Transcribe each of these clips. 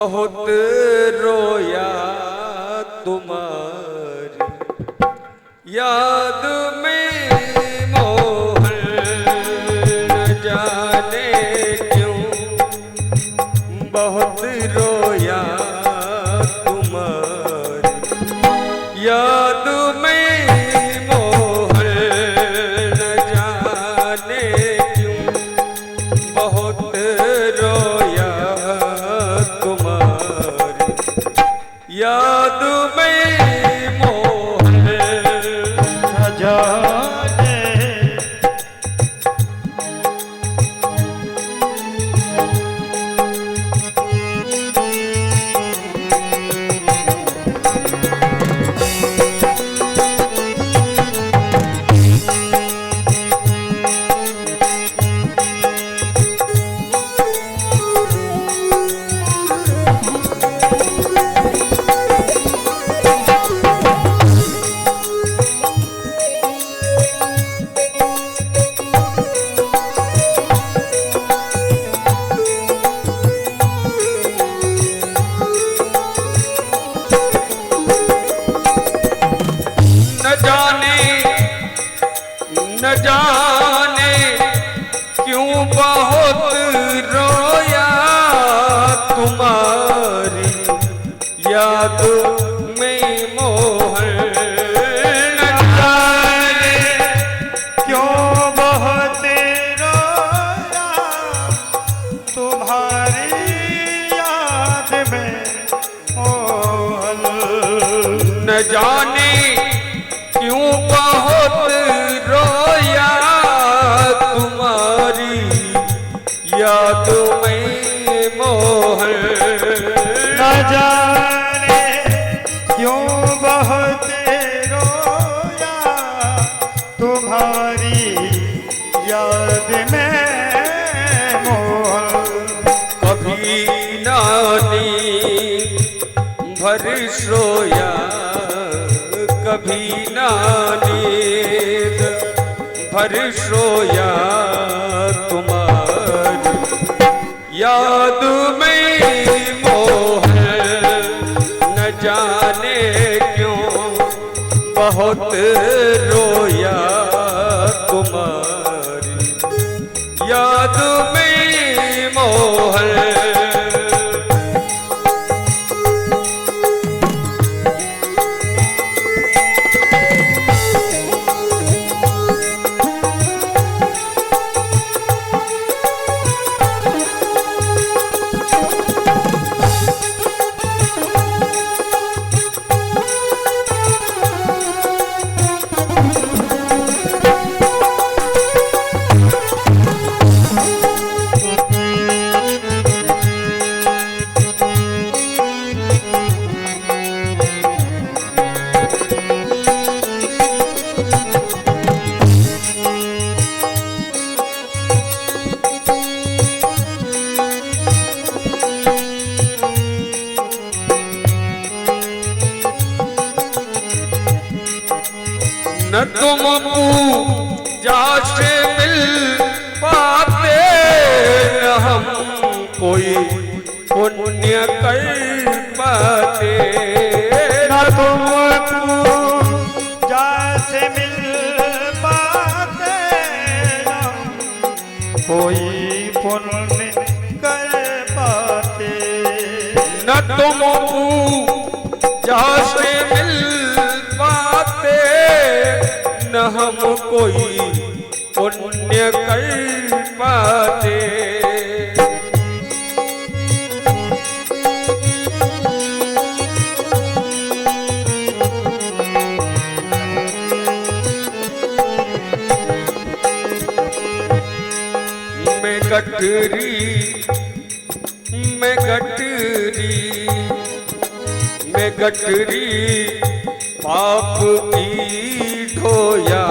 बहुत रोया तुम्हारी याद में मोहन, न जाने क्यों बहुत रोया तुम्हारी याद में मोहन, न जाने क्यों बहुत रोया याद में मोहन, न जाने न जाने क्यों बहुत रोया तुम्हारी याद में मोहन, न जाने क्यों बहुत रोया तुम्हारी याद में मोहन, न जाने क्यों बहुत रोया तुम्हारी याद में मोहन, न जाने क्यों बहुत रोया तुम्हारी याद में मोहन। कभी नानी भर सोया, कभी ना नींद भर सोया तुम्हारी याद में मोहन, न जाने क्यों बहुत रोया तुम्हारी याद में मोहन। न तुम पूजा से मिल पाते, न हम कोई पुण्य कर पाते, न तुम पूजा से मिल पाते, न हम कोई पुण्य कर पाते, न तुम पूजा से मिल पाते, न हम कोई पुण्य कर पाते। मैं गठरी, मैं गठरी, मैं गठरी पाप की ढोया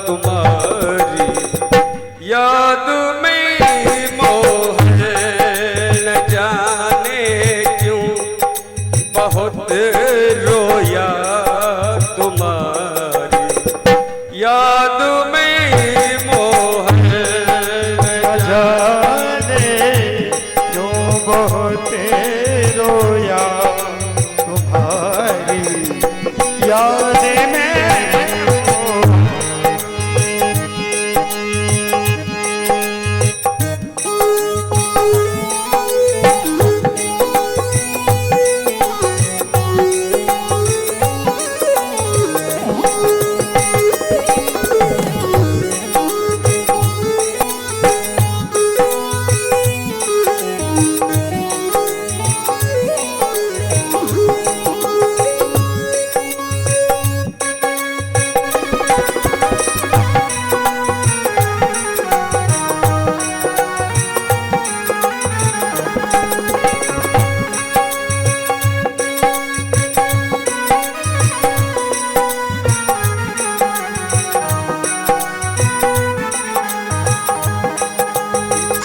तुम्हारी याद में मोहन, न जाने क्यों बहुत रोया तुम्हारी याद में मोहन, न जाने क्यों बहुत रोया तुम्हारी याद में।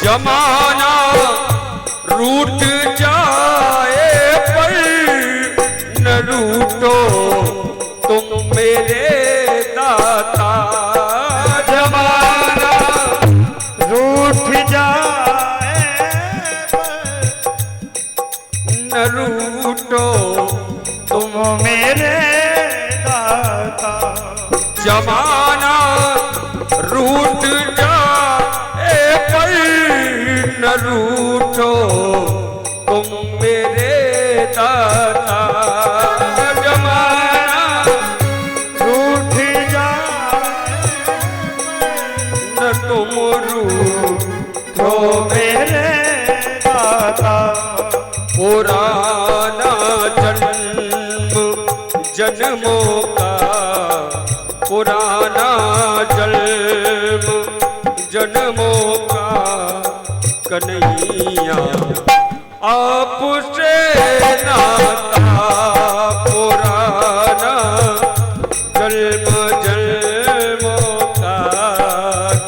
जमाना रूठ जाए पर न रूठो तुम मेरे दाता। जमाना रूठ जाए न रूठो तुम मेरे दाता। जमाना रूठ जाए पर न रूठो तुम मेरे दाता। जमाना रूठ जाए न तुम रूठो मेरे दाता। पुराना जन्म जन्मों का, पुराना जन्म जन्मों का कन्हैया आपसे नाता। पुराना जन्म जन्मों का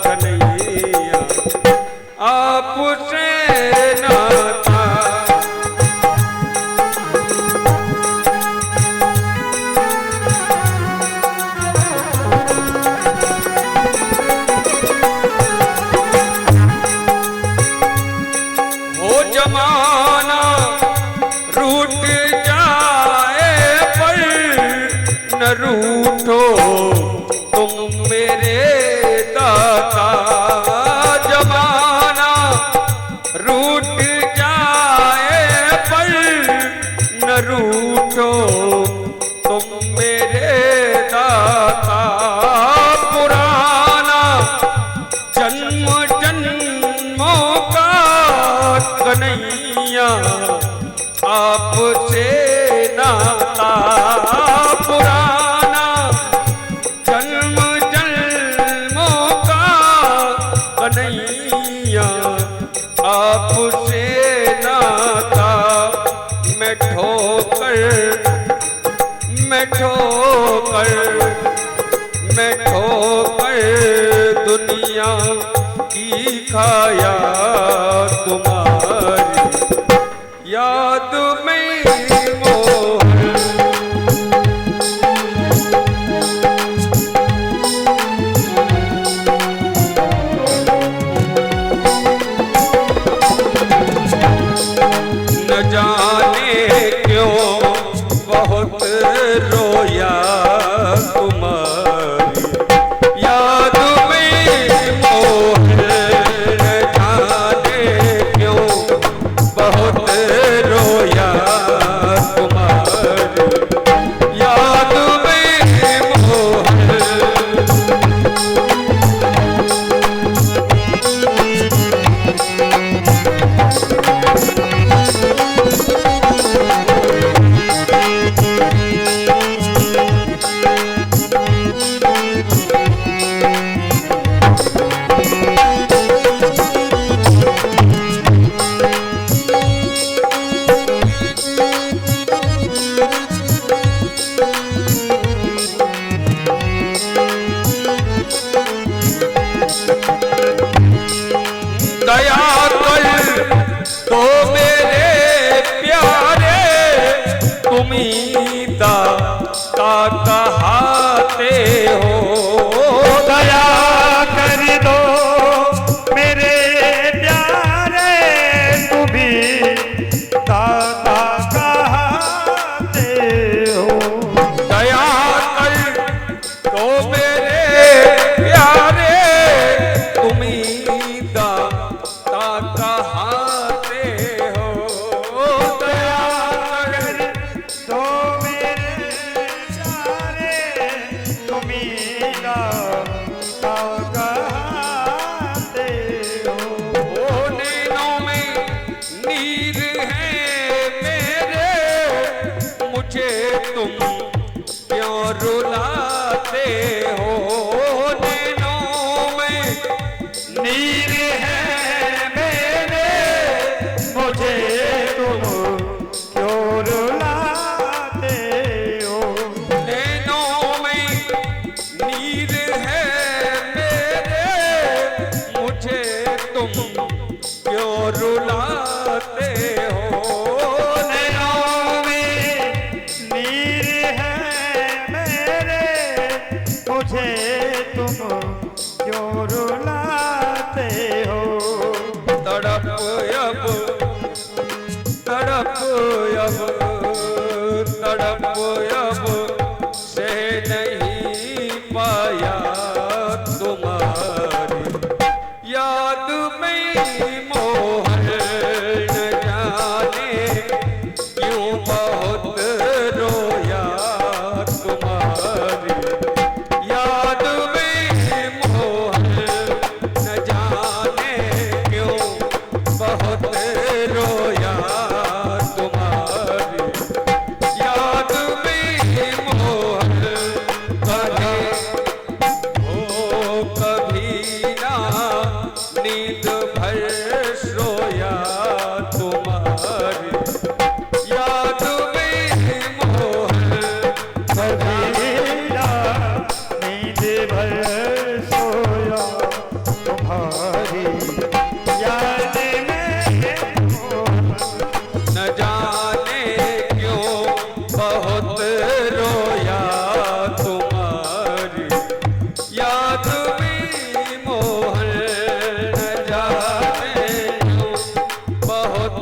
कन्हैया आपसे नाता। जमाना रूठ जाए पर न रूठो तुम मेरे दाता। जमाना रूठ जाए पर न रूठो तुम मेरे दाता। पुराना जन्म जन्मों का कन्हैया आपसे नाता। पुराना जन्म जन्मों का कन्हैया आपसे नाता। मैं ठोकर मैं ठोकर मैं ठोकर दुनिया की खाया तुम्हारी याद में मोहन। न जाने क्यों बहुत रोया तुम्हारी याद में मोहन। न जाने क्यों बहुत रोया तुम्हारी याद में मोहन। हो नैनों में नीर है मेरे, मुझे तुम क्यों रुलाते हो। नैनों में नीर है मेरे, मुझे तुम क्यों रुलाते हो। नैनों में नीर है मेरे, मुझे तुम क्यों रुलाते हो। तड़प अब तड़प अब तड़प अब से नहीं पाया तुम्हारी याद में मोहन न जाने क्यों बहुत रोया तुम्हारी याद में मोहन न जाने क्यों बहुत रोया तुम्हारी याद में मोहन कभी हो कभी ना नींद भर सोया तुम्हारी याद में मोहन कभी मेरा नींद भर सोया तुम्हारी याद में न जाने क्यों बहुत रोया तुम्हारी याद में मोहन न जाने क्यों बहुत